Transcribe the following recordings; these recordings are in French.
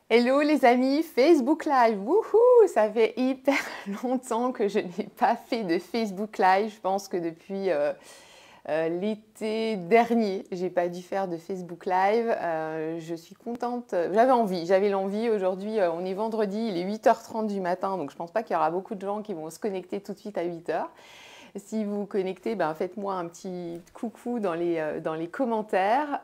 Hello les amis, Facebook Live, wouhou! Ça fait hyper longtemps que je n'ai pas fait de Facebook Live. Je pense que depuis l'été dernier, j'ai pas dû faire de Facebook Live. Je suis contente, j'avais l'envie. Aujourd'hui, on est vendredi, il est 8h30 du matin, donc je pense pas qu'il y aura beaucoup de gens qui vont se connecter tout de suite à 8h. Si vous vous connectez, ben faites-moi un petit coucou dans les commentaires.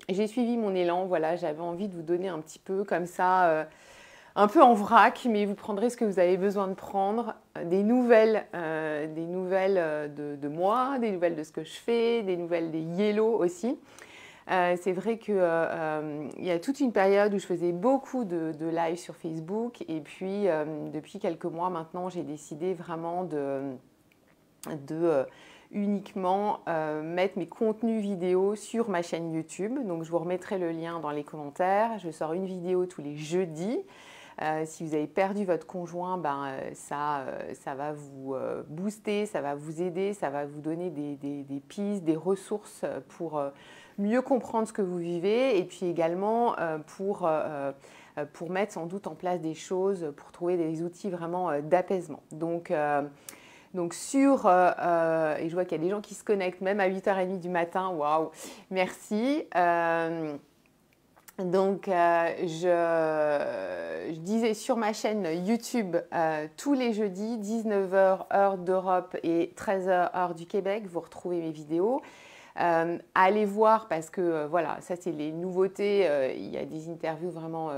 J'ai suivi mon élan, voilà, j'avais envie de vous donner un petit peu comme ça, un peu en vrac, mais vous prendrez ce que vous avez besoin de prendre, des nouvelles de moi, des nouvelles de ce que je fais, des nouvelles des Yellow aussi. C'est vrai qu'il y a toute une période où je faisais beaucoup de live sur Facebook et puis depuis quelques mois maintenant, j'ai décidé vraiment de uniquement mettre mes contenus vidéo sur ma chaîne YouTube. Donc je vous remettrai le lien dans les commentaires. Je sors une vidéo tous les jeudis. Si vous avez perdu votre conjoint, ça va vous booster, ça va vous aider, ça va vous donner des pistes, des ressources pour mieux comprendre ce que vous vivez et puis également pour mettre sans doute en place des choses, pour trouver des outils vraiment d'apaisement. Donc et je vois qu'il y a des gens qui se connectent même à 8h30 du matin, waouh, merci. Je disais sur ma chaîne YouTube tous les jeudis, 19h heure d'Europe et 13h heure du Québec, vous retrouvez mes vidéos. Allez voir parce que voilà, ça c'est les nouveautés, il y a des interviews vraiment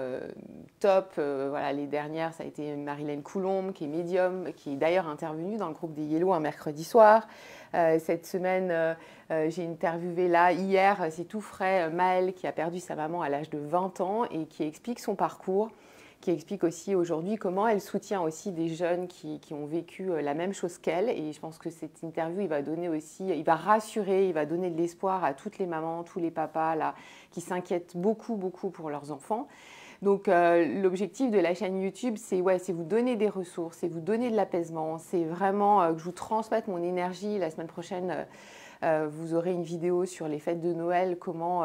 top, voilà, les dernières ça a été Marilène Coulombe qui est médium, qui est d'ailleurs intervenue dans le groupe des Yellow un mercredi soir. Cette semaine j'ai interviewé là hier, c'est tout frais, Maëlle qui a perdu sa maman à l'âge de 20 ans et qui explique son parcours, qui explique aussi aujourd'hui comment elle soutient aussi des jeunes qui ont vécu la même chose qu'elle. Et je pense que cette interview, il va donner aussi, il va rassurer, il va donner de l'espoir à toutes les mamans, tous les papas là, qui s'inquiètent beaucoup, beaucoup pour leurs enfants. Donc l'objectif de la chaîne YouTube, c'est vous donner des ressources, c'est vous donner de l'apaisement, c'est vraiment que je vous transmette mon énergie. La semaine prochaine, vous aurez une vidéo sur les fêtes de Noël, comment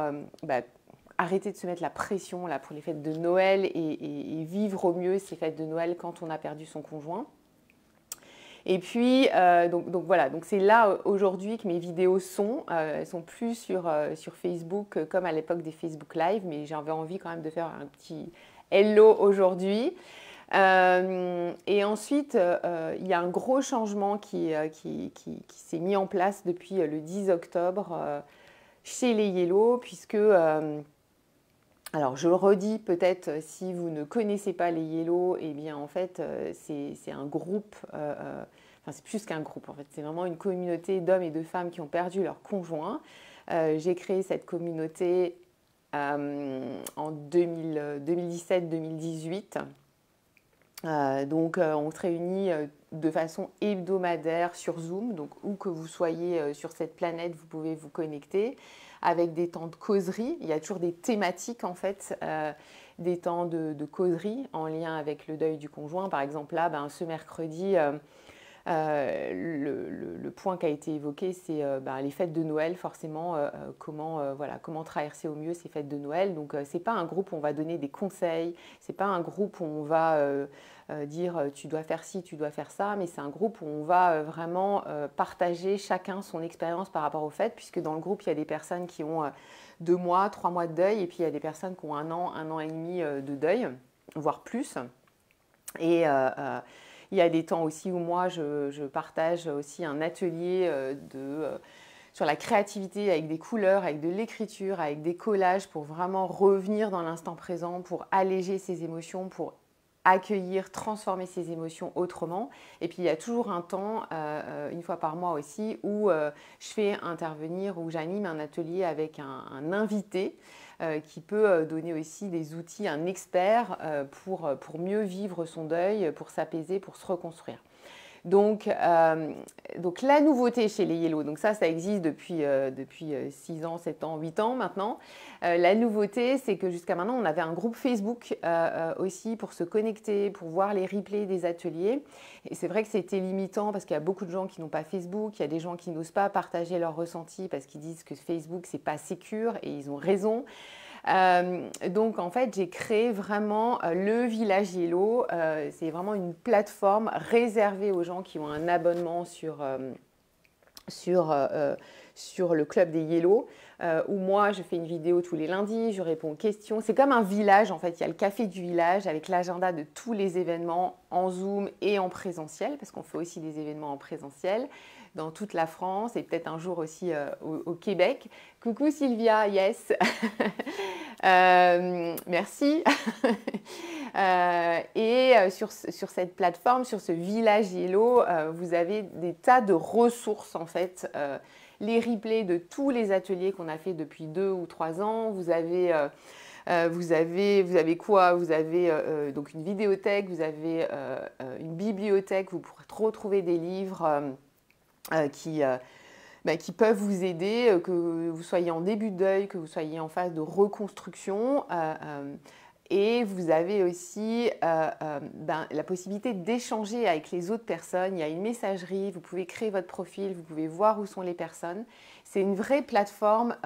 arrêter de se mettre la pression là, pour les fêtes de Noël et vivre au mieux ces fêtes de Noël quand on a perdu son conjoint. Et puis, donc voilà, donc c'est là aujourd'hui que mes vidéos sont. Elles sont plus sur Facebook comme à l'époque des Facebook Live, mais j'avais envie quand même de faire un petit hello aujourd'hui. Et ensuite, il y a un gros changement qui s'est mis en place depuis le 10 octobre chez les Yellow, puisque... alors, je le redis peut-être, si vous ne connaissez pas les Yellow, eh bien en fait, c'est un groupe, enfin c'est plus qu'un groupe en fait, c'est vraiment une communauté d'hommes et de femmes qui ont perdu leur conjoint. J'ai créé cette communauté en 2017-2018. Donc on se réunit de façon hebdomadaire sur Zoom, donc où que vous soyez sur cette planète, vous pouvez vous connecter avec des temps de causerie. Il y a toujours des thématiques en fait, des temps de causerie en lien avec le deuil du conjoint. Par exemple là, ce mercredi, le point qui a été évoqué, c'est les fêtes de Noël, forcément, comment traverser au mieux ces fêtes de Noël. Donc, ce n'est pas un groupe où on va donner des conseils, ce n'est pas un groupe où on va dire tu dois faire ci, tu dois faire ça, mais c'est un groupe où on va vraiment partager chacun son expérience par rapport aux fêtes, puisque dans le groupe, il y a des personnes qui ont 2 mois, 3 mois de deuil, et puis il y a des personnes qui ont 1 an et demi de deuil, voire plus. Et il y a des temps aussi où moi, je partage aussi un atelier sur la créativité avec des couleurs, avec de l'écriture, avec des collages pour vraiment revenir dans l'instant présent, pour alléger ses émotions, pour accueillir, transformer ses émotions autrement. Et puis il y a toujours un temps, une fois par mois aussi, où je fais intervenir, où j'anime un atelier avec un invité qui peut donner aussi des outils, un expert pour mieux vivre son deuil, pour s'apaiser, pour se reconstruire. Donc la nouveauté chez les Yellow, donc ça existe depuis 6 ans, 7 ans, 8 ans maintenant. La nouveauté, c'est que jusqu'à maintenant, on avait un groupe Facebook aussi pour se connecter, pour voir les replays des ateliers. Et c'est vrai que c'était limitant parce qu'il y a beaucoup de gens qui n'ont pas Facebook, il y a des gens qui n'osent pas partager leurs ressentis parce qu'ils disent que Facebook, c'est pas sécure et ils ont raison. Donc en fait, j'ai créé vraiment le Village Yellow. C'est vraiment une plateforme réservée aux gens qui ont un abonnement sur le club des Yellow, où moi je fais une vidéo tous les lundis, je réponds aux questions. C'est comme un village en fait, il y a le café du village avec l'agenda de tous les événements en Zoom et en présentiel, parce qu'on fait aussi des événements en présentiel dans toute la France et peut-être un jour aussi au Québec. Coucou Sylvia, yes. Merci. Sur cette plateforme, sur ce village Yellow, vous avez des tas de ressources en fait. Les replays de tous les ateliers qu'on a fait depuis 2 ou 3 ans. Vous avez quoi? Vous avez donc une vidéothèque, vous avez une bibliothèque, vous pourrez retrouver des livres qui peuvent vous aider, que vous soyez en début de deuil, que vous soyez en phase de reconstruction. Et vous avez aussi la possibilité d'échanger avec les autres personnes. Il y a une messagerie, vous pouvez créer votre profil, vous pouvez voir où sont les personnes. C'est une vraie plateforme,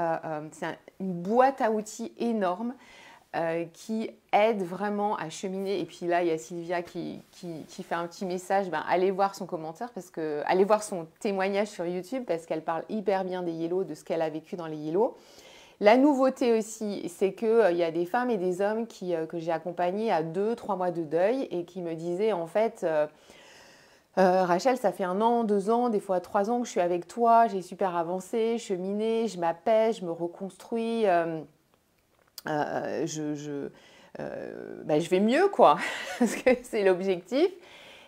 c'est une boîte à outils énorme qui aide vraiment à cheminer. Et puis là, il y a Sylvia qui fait un petit message. Allez voir son commentaire, allez voir son témoignage sur YouTube parce qu'elle parle hyper bien des Yellow, de ce qu'elle a vécu dans les Yellow. La nouveauté aussi, c'est qu'il y a des femmes et des hommes que j'ai accompagnés à 2-3 mois de deuil et qui me disaient en fait Rachel, ça fait 1 an, 2 ans, des fois 3 ans que je suis avec toi, j'ai super avancé, cheminé, je m'apaise, je me reconstruis, je vais mieux quoi, parce que c'est l'objectif.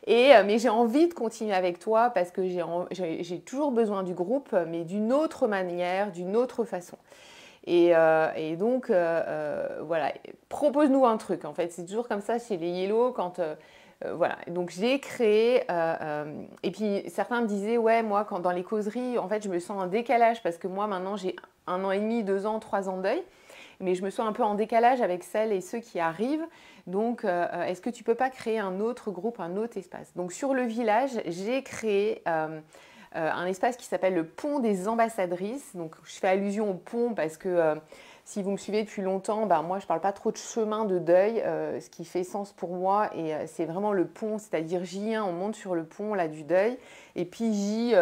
Mais j'ai envie de continuer avec toi parce que j'ai toujours besoin du groupe, mais d'une autre manière, d'une autre façon. Et donc, voilà, propose-nous un truc. En fait, c'est toujours comme ça chez les Yellow. Voilà, donc j'ai créé. Et puis, certains me disaient, ouais, moi, dans les causeries, en fait, je me sens en décalage parce que moi, maintenant, j'ai 1 an et demi, 2 ans, 3 ans de deuil. Mais je me sens un peu en décalage avec celles et ceux qui arrivent. Donc, est-ce que tu ne peux pas créer un autre groupe, un autre espace? Donc, sur le village, j'ai créé un espace qui s'appelle le pont des ambassadrices. Donc, je fais allusion au pont parce que si vous me suivez depuis longtemps, moi, je ne parle pas trop de chemin de deuil, ce qui fait sens pour moi. Et c'est vraiment le pont, c'est-à-dire J1, on monte sur le pont là, du deuil. Et puis J...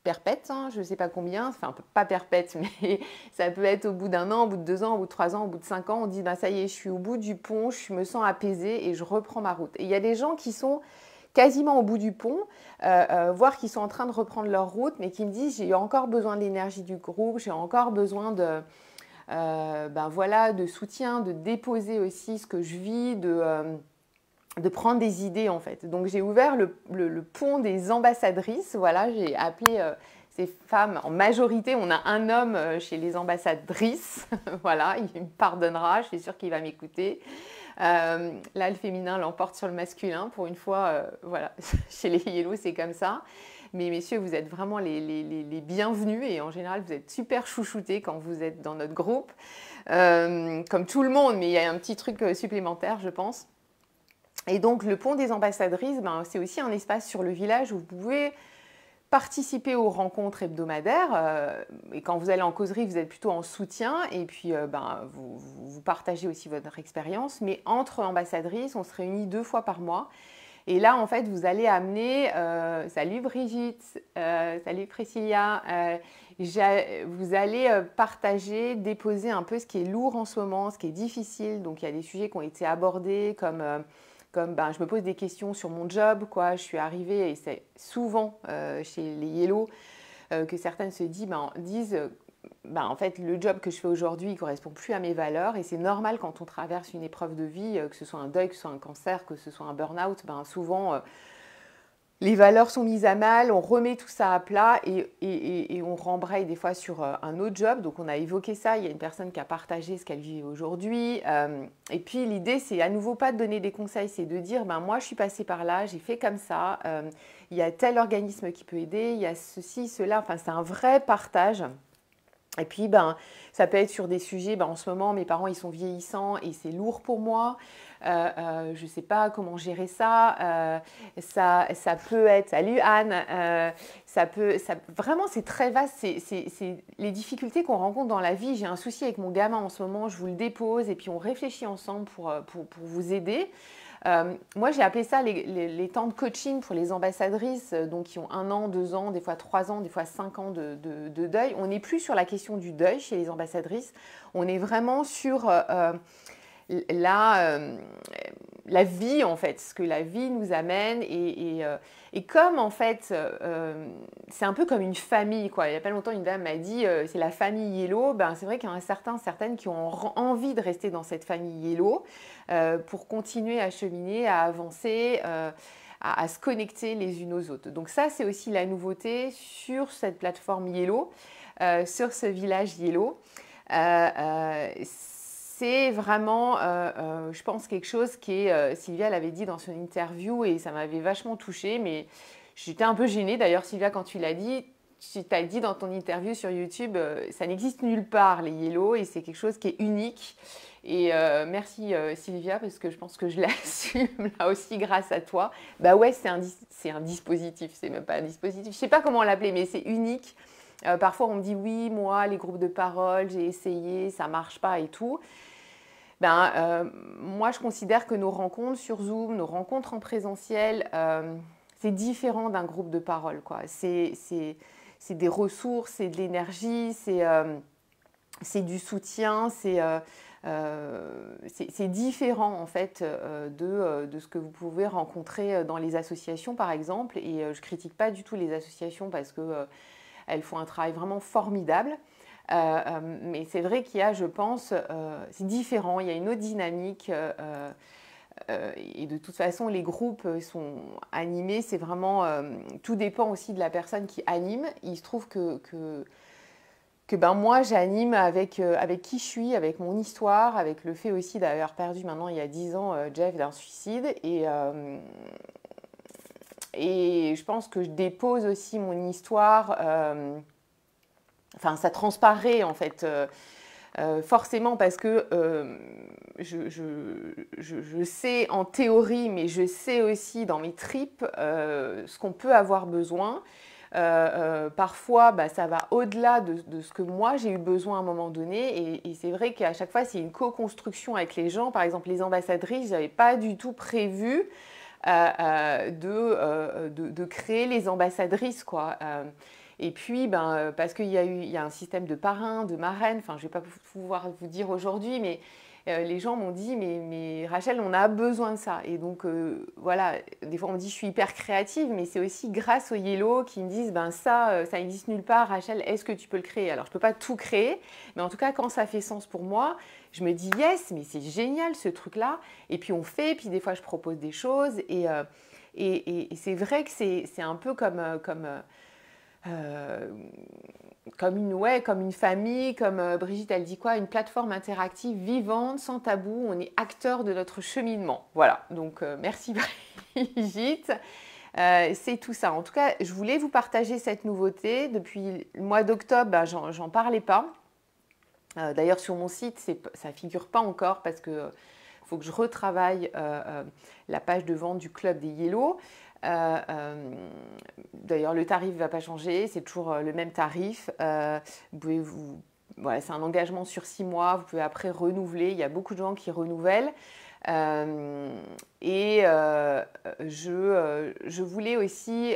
perpète, hein, je ne sais pas combien, enfin pas perpète, mais ça peut être au bout d'1 an, au bout de 2 ans, au bout de 3 ans, au bout de 5 ans, on dit ça y est, je suis au bout du pont, je me sens apaisée et je reprends ma route. Et il y a des gens qui sont quasiment au bout du pont, voire qui sont en train de reprendre leur route, mais qui me disent j'ai encore besoin de l'énergie du groupe, j'ai encore besoin de soutien, de déposer aussi ce que je vis, de prendre des idées en fait. Donc j'ai ouvert le pont des ambassadrices, voilà, j'ai appelé ces femmes, en majorité on a un homme chez les ambassadrices, voilà, il me pardonnera, je suis sûre qu'il va m'écouter. Là le féminin l'emporte sur le masculin, pour une fois, voilà, chez les Yellow c'est comme ça. Mais messieurs, vous êtes vraiment les bienvenus et en général vous êtes super chouchoutés quand vous êtes dans notre groupe, comme tout le monde, mais il y a un petit truc supplémentaire je pense. Et donc, le pont des ambassadrices, c'est aussi un espace sur le village où vous pouvez participer aux rencontres hebdomadaires. Et quand vous allez en causerie, vous êtes plutôt en soutien. Et puis, vous partagez aussi votre expérience. Mais entre ambassadrices, on se réunit 2 fois par mois. Et là, en fait, vous allez amener... salut Brigitte, salut Priscilla. Vous allez partager, déposer un peu ce qui est lourd en ce moment, ce qui est difficile. Donc, il y a des sujets qui ont été abordés comme je me pose des questions sur mon job, quoi. Je suis arrivée, et c'est souvent chez les Yellow que certaines se disent, en fait, le job que je fais aujourd'hui ne correspond plus à mes valeurs. Et c'est normal quand on traverse une épreuve de vie, que ce soit un deuil, que ce soit un cancer, que ce soit un burn-out, souvent... les valeurs sont mises à mal, on remet tout ça à plat et on rembraye des fois sur un autre job. Donc on a évoqué ça, il y a une personne qui a partagé ce qu'elle vit aujourd'hui. Et puis l'idée, c'est à nouveau pas de donner des conseils, c'est de dire moi je suis passée par là, j'ai fait comme ça, il y a tel organisme qui peut aider, il y a ceci, cela. Enfin c'est un vrai partage. Et puis, ben, ça peut être sur des sujets, ben, en ce moment, mes parents, ils sont vieillissants et c'est lourd pour moi. Je ne sais pas comment gérer ça. Ça peut être, salut Anne, vraiment, c'est très vaste. C'est les difficultés qu'on rencontre dans la vie. J'ai un souci avec mon gamin en ce moment, je vous le dépose et puis on réfléchit ensemble pour vous aider. Moi, j'ai appelé ça les temps de coaching pour les ambassadrices, donc qui ont 1 an, 2 ans, des fois 3 ans, des fois 5 ans de deuil. On n'est plus sur la question du deuil chez les ambassadrices. On est vraiment sur la, la vie, en fait, ce que la vie nous amène. Et comme, en fait, c'est un peu comme une famille, quoi. Il n'y a pas longtemps, une dame m'a dit c'est la famille Yellow. Ben, c'est vrai qu'il y en a certaines qui ont envie de rester dans cette famille Yellow pour continuer à cheminer, à avancer, à se connecter les unes aux autres. Donc ça, c'est aussi la nouveauté sur cette plateforme Yellow, sur ce village Yellow. C'est vraiment, je pense, quelque chose qui est, Sylvia l'avait dit dans son interview et ça m'avait vachement touchée, mais j'étais un peu gênée. D'ailleurs, Sylvia, quand tu l'as dit, tu t'as dit dans ton interview sur YouTube, ça n'existe nulle part, les Yellow, et c'est quelque chose qui est unique. Et merci Sylvia, parce que je pense que je l'assume là aussi grâce à toi. Bah ouais, c'est un dispositif, c'est même pas un dispositif, je sais pas comment l'appeler, mais c'est unique. Parfois on me dit oui, moi les groupes de parole, j'ai essayé, ça marche pas et tout. Moi je considère que nos rencontres sur Zoom, nos rencontres en présentiel, c'est différent d'un groupe de parole, quoi. C'est des ressources, c'est de l'énergie, c'est du soutien, c'est différent en fait de ce que vous pouvez rencontrer dans les associations par exemple. Et je ne critique pas du tout les associations parce qu'elles font un travail vraiment formidable. Mais c'est vrai qu'il y a, je pense, c'est différent, il y a une autre dynamique. Et de toute façon, les groupes sont animés, c'est vraiment... tout dépend aussi de la personne qui anime. Il se trouve que moi, j'anime avec qui je suis, avec mon histoire, avec le fait aussi d'avoir perdu maintenant, il y a 10 ans, Jeff d'un suicide. Et je pense que je dépose aussi mon histoire... Enfin, ça transparaît en fait... forcément parce que je sais en théorie, mais je sais aussi dans mes tripes ce qu'on peut avoir besoin. Parfois, ça va au-delà de ce que moi j'ai eu besoin à un moment donné. Et c'est vrai qu'à chaque fois, c'est une co-construction avec les gens. Par exemple, les ambassadrices, je n'avais pas du tout prévu de créer les ambassadrices, quoi. Et puis, parce qu'il y a un système de parrain, de marraine, enfin, je ne vais pas pouvoir vous dire aujourd'hui, mais les gens m'ont dit, mais Rachel, on a besoin de ça. Et donc, voilà, des fois on me dit, je suis hyper créative, mais c'est aussi grâce aux Yellow qui me disent, ça n'existe nulle part, Rachel, est-ce que tu peux le créer? Alors, je ne peux pas tout créer, mais en tout cas, quand ça fait sens pour moi, je me dis, yes, mais c'est génial ce truc-là. Et puis, on fait, puis des fois, je propose des choses. Et c'est vrai que c'est un peu comme une famille, comme Brigitte, elle dit quoi? Une plateforme interactive vivante, sans tabou. On est acteur de notre cheminement. Voilà, donc merci Brigitte. C'est tout ça. En tout cas, je voulais vous partager cette nouveauté. Depuis le mois d'octobre, j'en parlais pas. D'ailleurs, sur mon site, ça ne figure pas encore parce que faut que je retravaille la page de vente du club des Yellow. D'ailleurs, le tarif ne va pas changer, c'est toujours le même tarif. Voilà, c'est un engagement sur 6 mois, vous pouvez après renouveler. Il y a beaucoup de gens qui renouvellent. Je voulais aussi,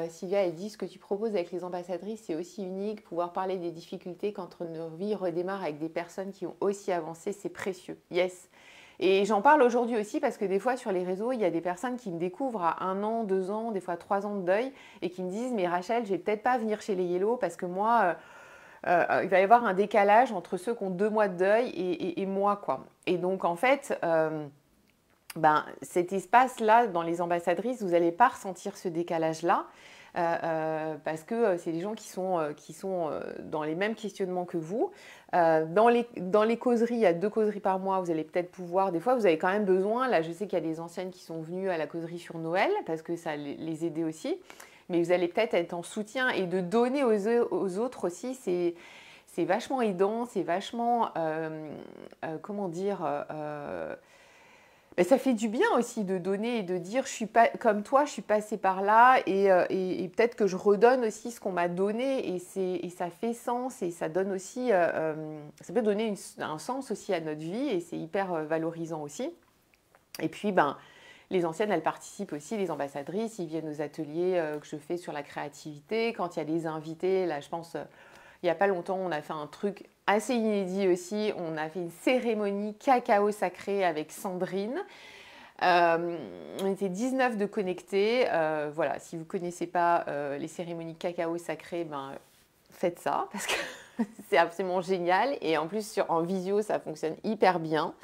Sylvia a dit, ce que tu proposes avec les ambassadrices, c'est aussi unique. Pouvoir parler des difficultés quand nos vies redémarrent avec des personnes qui ont aussi avancé, c'est précieux. Yes. Et j'en parle aujourd'hui aussi parce que des fois sur les réseaux, il y a des personnes qui me découvrent à 1 an, 2 ans, des fois 3 ans de deuil et qui me disent « Mais Rachel, je vais peut-être pas venir chez les Yellow parce que moi, il va y avoir un décalage entre ceux qui ont 2 mois de deuil et moi, quoi. » Et donc, en fait, cet espace-là, dans les ambassadrices, vous n'allez pas ressentir ce décalage-là. Parce que c'est des gens qui sont dans les mêmes questionnements que vous. Dans les causeries, il y a 2 causeries par mois, vous allez peut-être pouvoir, des fois vous avez quand même besoin, là je sais qu'il y a des anciennes qui sont venues à la causerie sur Noël, parce que ça les aidait aussi, mais vous allez peut-être être en soutien et de donner aux autres aussi, c'est c'est vachement aidant, c'est vachement, comment dire, ça fait du bien aussi de donner et de dire, je suis pas comme toi, je suis passée par là et peut-être que je redonne aussi ce qu'on m'a donné et ça fait sens et ça donne aussi, ça peut donner un sens aussi à notre vie et c'est hyper valorisant aussi. Et puis, ben, les anciennes, elles participent aussi, les ambassadrices, ils viennent aux ateliers que je fais sur la créativité. Quand il y a des invités, là, je pense, il n'y a pas longtemps, on a fait un truc assez inédit aussi. On a fait une cérémonie cacao sacré avec Sandrine. On était 19 de connectés. Voilà, si vous ne connaissez pas les cérémonies cacao sacré, ben, faites ça parce que c'est absolument génial. Et en plus, en visio, ça fonctionne hyper bien.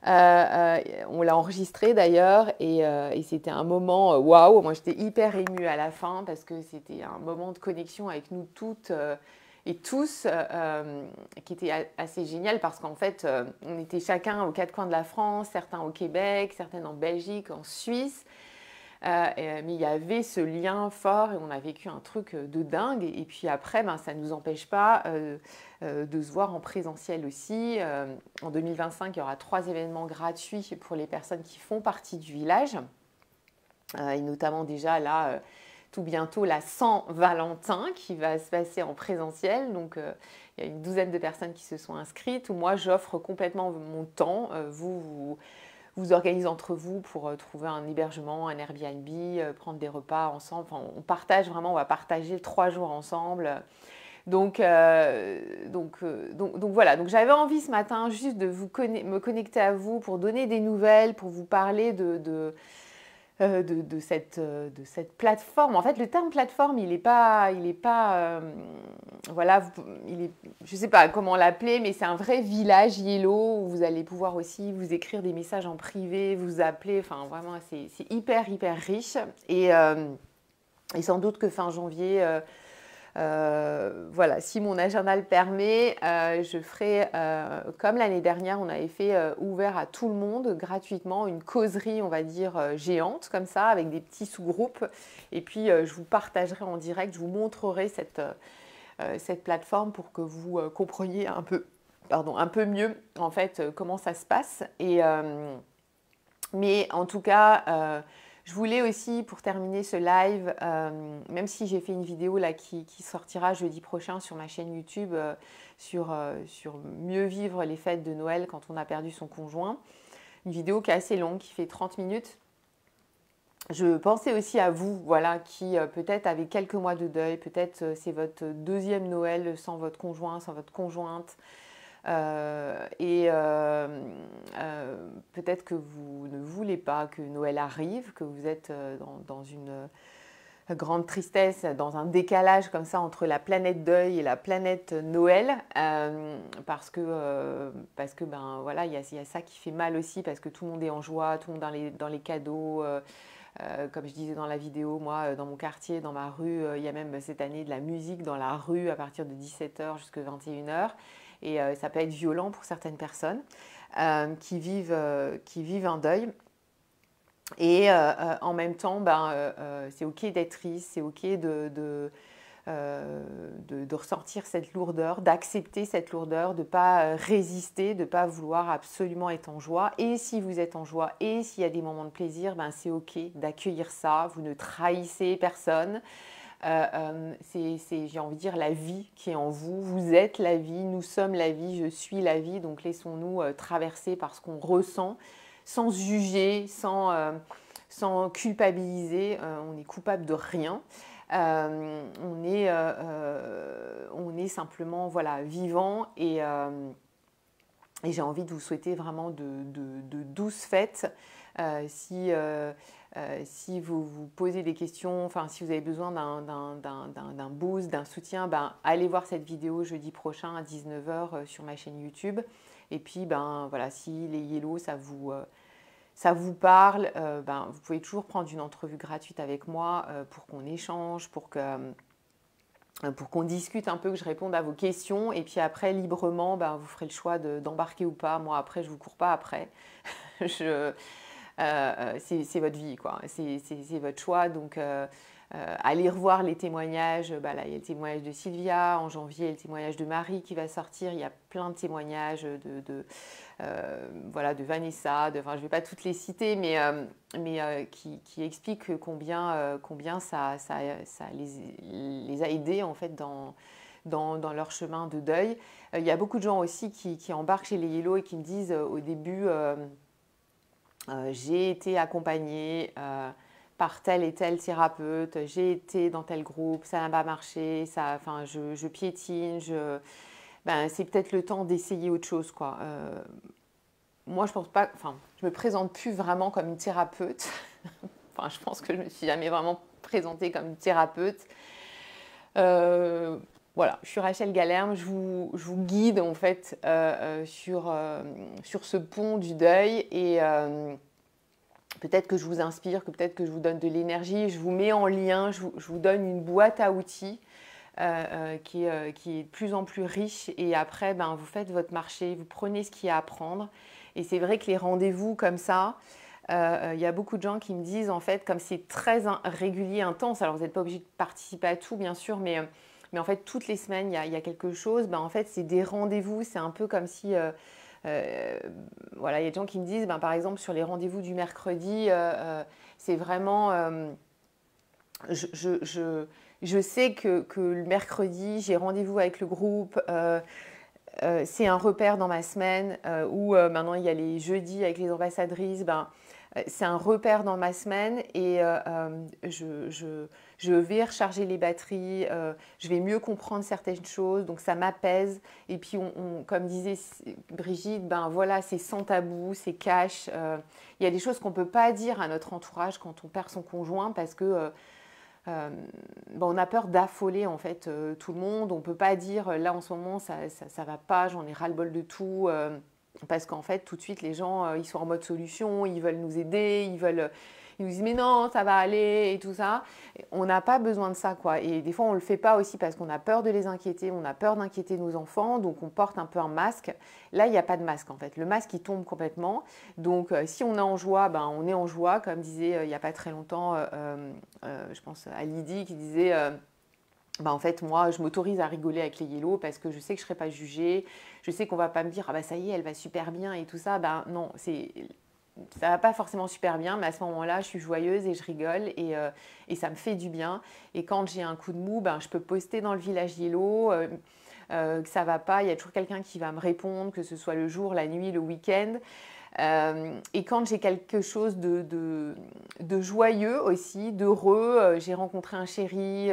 On l'a enregistré d'ailleurs et c'était un moment waouh. Moi, j'étais hyper émue à la fin parce que c'était un moment de connexion avec nous toutes et tous qui était assez génial parce qu'en fait, on était chacun aux quatre coins de la France, certains au Québec, certaines en Belgique, en Suisse. Mais il y avait ce lien fort et on a vécu un truc de dingue. Et puis après, ben, ça ne nous empêche pas de se voir en présentiel aussi. En 2025, il y aura 3 événements gratuits pour les personnes qui font partie du village. Et notamment déjà là, tout bientôt, la Saint-Valentin qui va se passer en présentiel. Donc, il y a une douzaine de personnes qui se sont inscrites où moi, j'offre complètement mon temps. Vous organisez entre vous pour trouver un hébergement, un Airbnb, prendre des repas ensemble. Enfin, on partage vraiment, on va partager 3 jours ensemble. Donc voilà, donc j'avais envie ce matin juste de me connecter à vous pour donner des nouvelles, pour vous parler de cette plateforme. En fait, le terme plateforme, il n'est pas voilà, je ne sais pas comment l'appeler, mais c'est un vrai village Yellow où vous allez pouvoir aussi vous écrire des messages en privé, vous appeler. Enfin, vraiment, c'est hyper, hyper riche. Et sans doute que fin janvier, voilà, si mon agenda le permet, je ferai, comme l'année dernière, on avait fait ouvert à tout le monde gratuitement, une causerie, on va dire, géante comme ça, avec des petits sous-groupes. Et puis, je vous partagerai en direct, je vous montrerai cette plateforme pour que vous compreniez un peu mieux, en fait, comment ça se passe. Mais en tout cas, je voulais aussi, pour terminer ce live, même si j'ai fait une vidéo là, qui sortira jeudi prochain sur ma chaîne YouTube sur mieux vivre les fêtes de Noël quand on a perdu son conjoint, une vidéo qui est assez longue, qui fait 30 minutes. Je pensais aussi à vous, voilà, qui peut-être avez quelques mois de deuil, peut-être c'est votre deuxième Noël sans votre conjoint, sans votre conjointe. Peut-être que vous ne voulez pas que Noël arrive, que vous êtes dans une grande tristesse, dans un décalage comme ça entre la planète deuil et la planète Noël, parce que ben voilà, il y a ça qui fait mal aussi, parce que tout le monde est en joie, tout le monde dans les cadeaux. Comme je disais dans la vidéo, moi, dans mon quartier, dans ma rue, il y a même cette année de la musique dans la rue à partir de 17h jusqu'à 21h. Et ça peut être violent pour certaines personnes qui vivent un deuil. Et en même temps, ben, c'est OK d'être triste, c'est OK de ressentir cette lourdeur, d'accepter cette lourdeur, de ne pas résister, de ne pas vouloir absolument être en joie. Et si vous êtes en joie et s'il y a des moments de plaisir, ben, c'est OK d'accueillir ça. Vous ne trahissez personne. J'ai envie de dire, la vie qui est en vous. Vous êtes la vie, nous sommes la vie, je suis la vie. Donc laissons-nous traverser par ce qu'on ressent, sans juger, sans culpabiliser. On est coupable de rien. On est simplement voilà, vivant et j'ai envie de vous souhaiter vraiment de douces fêtes. Si vous vous posez des questions, enfin si vous avez besoin d'un boost, d'un soutien, ben, allez voir cette vidéo jeudi prochain à 19h sur ma chaîne YouTube. Et puis ben, voilà, si les Yellow, ça vous parle, ben, vous pouvez toujours prendre une entrevue gratuite avec moi pour qu'on échange, pour qu'on discute un peu, que je réponde à vos questions. Et puis après, librement, ben, vous ferez le choix d'embarquer ou pas. Moi, après, je ne vous cours pas après. C'est votre vie, quoi. C'est votre choix. Donc, allez revoir les témoignages. Bah, là, il y a le témoignage de Sylvia. En janvier, il y a le témoignage de Marie qui va sortir. Il y a plein de témoignages voilà, de Vanessa. Enfin, je ne vais pas toutes les citer, mais qui expliquent combien ça les a aidés en fait, dans leur chemin de deuil. Il y a beaucoup de gens aussi qui embarquent chez les Yellow et qui me disent au début j'ai été accompagnée par tel et tel thérapeute, j'ai été dans tel groupe, ça n'a pas marché, enfin, je piétine, ben, c'est peut-être le temps d'essayer autre chose, quoi. Moi, je pense pas, enfin, je me présente plus vraiment comme une thérapeute. Enfin, je pense que je me suis jamais vraiment présentée comme une thérapeute. Voilà, je suis Rachel Galerme, je vous guide en fait sur ce pont du deuil et peut-être que je vous inspire, que peut-être que je vous donne de l'énergie, je vous mets en lien, je vous donne une boîte à outils qui est de plus en plus riche et après ben, vous faites votre marché, vous prenez ce qu'il y a à prendre et c'est vrai que les rendez-vous comme ça, il y a beaucoup de gens qui me disent en fait comme c'est très régulier, intense, alors vous n'êtes pas obligé de participer à tout bien sûr, mais en fait toutes les semaines il y a quelque chose, ben, en fait c'est des rendez-vous, c'est un peu comme si... voilà, il y a des gens qui me disent, ben, par exemple, sur les rendez-vous du mercredi, c'est vraiment... je sais que le mercredi, j'ai rendez-vous avec le groupe, c'est un repère dans ma semaine, ou maintenant il y a les jeudis avec les ambassadrices, ben, c'est un repère dans ma semaine et je vais recharger les batteries, je vais mieux comprendre certaines choses, donc ça m'apaise. Et puis, comme disait Brigitte, ben voilà, c'est sans tabou, c'est cash. Il y a des choses qu'on ne peut pas dire à notre entourage quand on perd son conjoint parce que ben on a peur d'affoler en fait tout le monde. On ne peut pas dire là en ce moment ça va pas, j'en ai ras-le-bol de tout. Parce qu'en fait, tout de suite, les gens, ils sont en mode solution, ils veulent nous aider, ils nous disent mais non, ça va aller et tout ça. On n'a pas besoin de ça, quoi. Et des fois, on ne le fait pas aussi parce qu'on a peur de les inquiéter, on a peur d'inquiéter nos enfants, donc on porte un peu un masque. Là, il n'y a pas de masque, en fait. Le masque, il tombe complètement. Donc, si on est en joie, ben, on est en joie, comme disait il n'y a pas très longtemps, je pense à Lydie qui disait... bah en fait, moi, je m'autorise à rigoler avec les Yellow parce que je sais que je ne serai pas jugée. Je sais qu'on ne va pas me dire « Ah bah ça y est, elle va super bien » et tout ça. Ben non, ça ne va pas forcément super bien, mais à ce moment-là, je suis joyeuse et je rigole et ça me fait du bien. Et quand j'ai un coup de mou, ben, je peux poster dans le village Yellow que ça ne va pas. Il y a toujours quelqu'un qui va me répondre, que ce soit le jour, la nuit, le week-end. Et quand j'ai quelque chose de joyeux aussi, d'heureux, j'ai rencontré un chéri,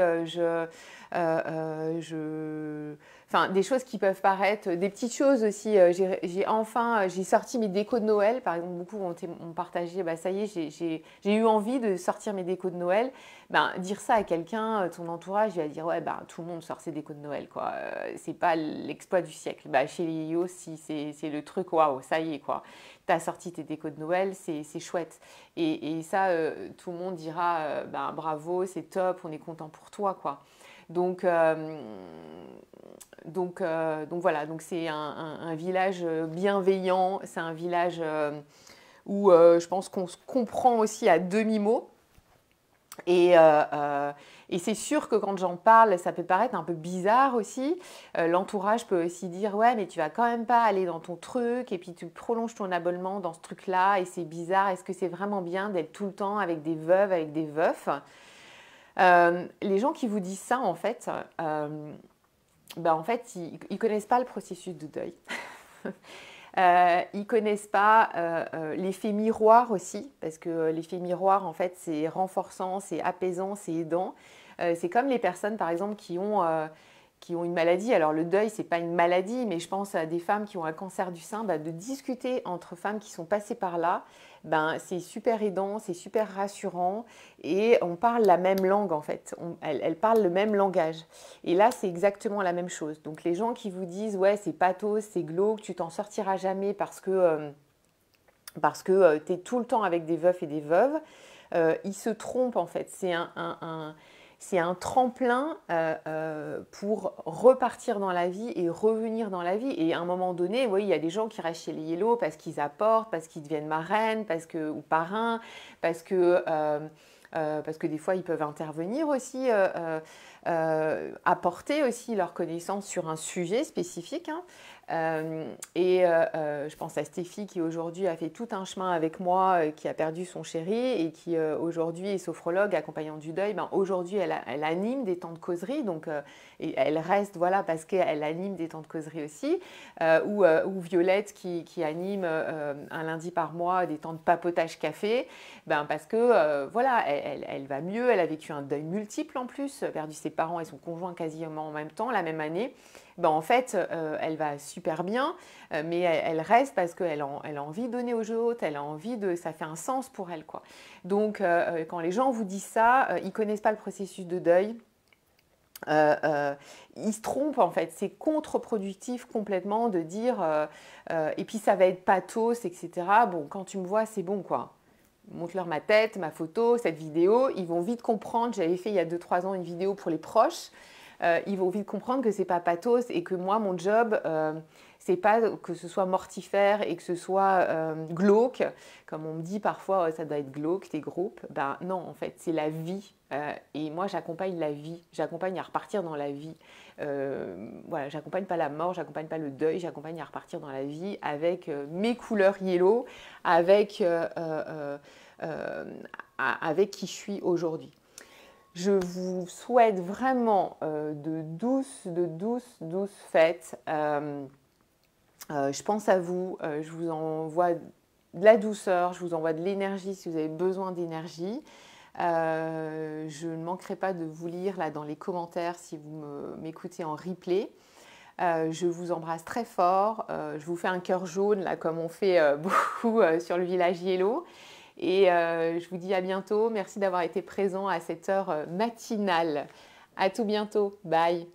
enfin, des choses qui peuvent paraître, des petites choses aussi. J'ai sorti mes décos de Noël, par exemple, beaucoup ont partagé, bah, ça y est, j'ai eu envie de sortir mes décos de Noël. Ben, dire ça à quelqu'un, ton entourage, il va dire, ouais, ben, tout le monde sort ses décos de Noël, quoi. C'est pas l'exploit du siècle. Ben, chez les Yo, si c'est le truc, waouh, ça y est, quoi. Tu as sorti tes décos de Noël, c'est chouette. Et ça, tout le monde dira, ben, bravo, c'est top, on est content pour toi, quoi. Donc voilà, donc c'est un village bienveillant, c'est un village où je pense qu'on se comprend aussi à demi-mot. Et c'est sûr que quand j'en parle, ça peut paraître un peu bizarre aussi. L'entourage peut aussi dire « Ouais, mais tu vas quand même pas aller dans ton truc et puis tu prolonges ton abonnement dans ce truc-là et c'est bizarre. Est-ce que c'est vraiment bien d'être tout le temps avec des veuves, avec des veufs ?» Les gens qui vous disent ça, en fait, ils connaissent pas le processus de deuil. Ils connaissent pas l'effet miroir aussi, parce que l'effet miroir, en fait, c'est renforçant, c'est apaisant, c'est aidant. C'est comme les personnes, par exemple, qui ont une maladie. Alors, le deuil, c'est pas une maladie, mais je pense à des femmes qui ont un cancer du sein, de discuter entre femmes qui sont passées par là, c'est super aidant, c'est super rassurant et on parle la même langue en fait, elles parlent le même langage. Et là, c'est exactement la même chose. Donc les gens qui vous disent « Ouais, c'est pathos, c'est glauque, tu t'en sortiras jamais parce que tu es tout le temps avec des veufs et des veuves », ils se trompent en fait. C'est un tremplin pour repartir dans la vie et revenir dans la vie. Et à un moment donné, oui, il y a des gens qui restent chez les Yellow parce qu'ils apportent, parce qu'ils deviennent marraines, ou parrains, parce que parce que des fois, ils peuvent intervenir aussi, apporter aussi leur connaissance sur un sujet spécifique. Hein. Je pense à Stéphie qui aujourd'hui a fait tout un chemin avec moi, qui a perdu son chéri et qui aujourd'hui est sophrologue, accompagnante du deuil. Ben, aujourd'hui, elle anime des temps de causerie, donc et elle reste, voilà, parce qu'elle anime des temps de causerie aussi. Ou Violette qui anime un lundi par mois des temps de papotage café, ben, parce que voilà, elle va mieux, elle a vécu un deuil multiple en plus, perdu ses parents et son conjoint quasiment en même temps, la même année. Ben, en fait, elle va super bien, mais elle reste parce qu'elle a envie de donner aux autres, elle a envie de, ça fait un sens pour elle, quoi. Donc, quand les gens vous disent ça, ils ne connaissent pas le processus de deuil. Ils se trompent en fait, c'est contre-productif complètement de dire et puis ça va être pathos, etc. Bon, quand tu me vois, c'est bon quoi. Montre-leur ma tête, ma photo, cette vidéo, ils vont vite comprendre. J'avais fait il y a 2-3 ans une vidéo pour les proches. Ils vont vite comprendre que c'est pas pathos et que moi, mon job, c'est pas que ce soit mortifère et que ce soit glauque. Comme on me dit parfois, oh, ça doit être glauque, tes groupes. Ben non, en fait, c'est la vie. Et moi, j'accompagne la vie. J'accompagne à repartir dans la vie. Voilà, j'accompagne pas la mort, j'accompagne pas le deuil, j'accompagne à repartir dans la vie avec mes couleurs yellow, avec qui je suis aujourd'hui. Je vous souhaite vraiment de douces fêtes. Je pense à vous, je vous envoie de la douceur, je vous envoie de l'énergie si vous avez besoin d'énergie. Je ne manquerai pas de vous lire là dans les commentaires si vous m'écoutez en replay. Je vous embrasse très fort. Je vous fais un cœur jaune là comme on fait beaucoup sur le village Yellow. Et je vous dis à bientôt. Merci d'avoir été présent à cette heure matinale. À tout bientôt. Bye.